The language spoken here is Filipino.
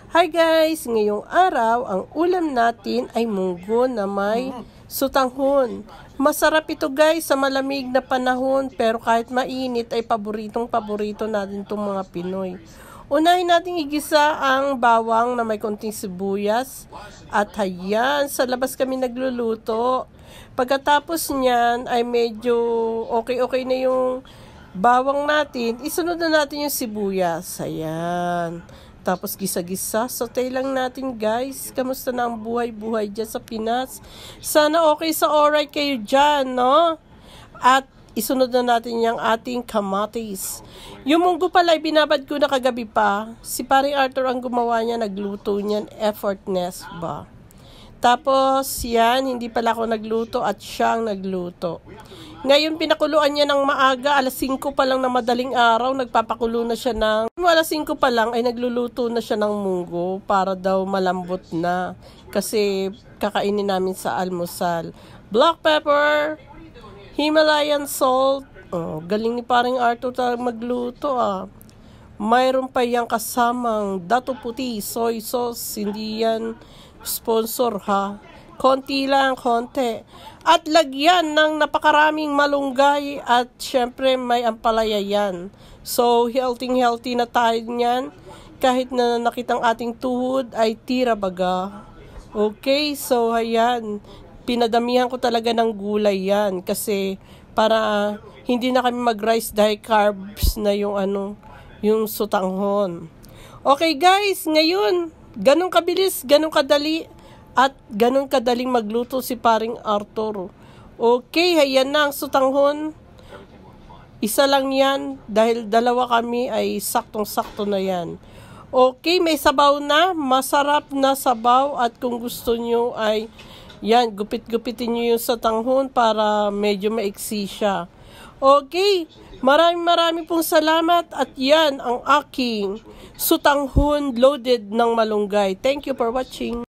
Hi guys! Ngayong araw, ang ulam natin ay munggo na may sutanghon. Masarap ito guys sa malamig na panahon, pero kahit mainit ay paborito natin itong mga Pinoy. Unahin natin igisa ang bawang na may konting sibuyas. At hayan, sa labas kami nagluluto. Pagkatapos niyan ay medyo okay na yung bawang natin. Isunod na natin yung sibuyas. Ayan. Tapos gisa-gisa, saute lang natin guys. Kamusta na ang buhay-buhay dyan sa Pinas? Sana okay sa alright kayo dyan, no? At isunod na natin yung ating kamatis. Yung munggo pala, binabad ko na kagabi pa. Si paring Arthur ang gumawa niya, nagluto niyan, effortless ba? Tapos, yan, hindi pala ako nagluto at siya ang nagluto. Ngayon, pinakuluan niya ng maaga, alas 5 pa lang na madaling araw, nagpapakulo na siya alas 5 pa lang ay nagluluto na siya ng munggo para daw malambot na. Kasi kakainin namin sa almusal. Black pepper, Himalayan salt. Oh, galing ni paring Arthur magluto ah. Mayroon pa yang kasamang dato puti, soy sauce, hindi yan sponsor ha. Konti lang, konti. At lagyan ng napakaraming malunggay at syempre may ampalaya yan. So, healthy na tayo niyan. Kahit na nakitang ating tuhod ay tira baga. Okay, so ayan. Pinadamihan ko talaga ng gulay yan. Kasi para hindi na kami mag-rice dahil carbs na yung sutanghon. Okay guys, ngayon, ganun kabilis, ganun kadali. At ganun kadaling magluto si paring Arthur. Okay, ayan na ang sutanghon. Isa lang yan. Dahil dalawa kami ay saktong-sakto na yan. Okay, may sabaw na. Masarap na sabaw. At kung gusto nyo ay, yan, gupit-gupitin nyo yung sutanghon para medyo maiksi siya. Okay, maraming pong salamat. At yan ang aking sutanghon loaded ng malunggay. Thank you for watching.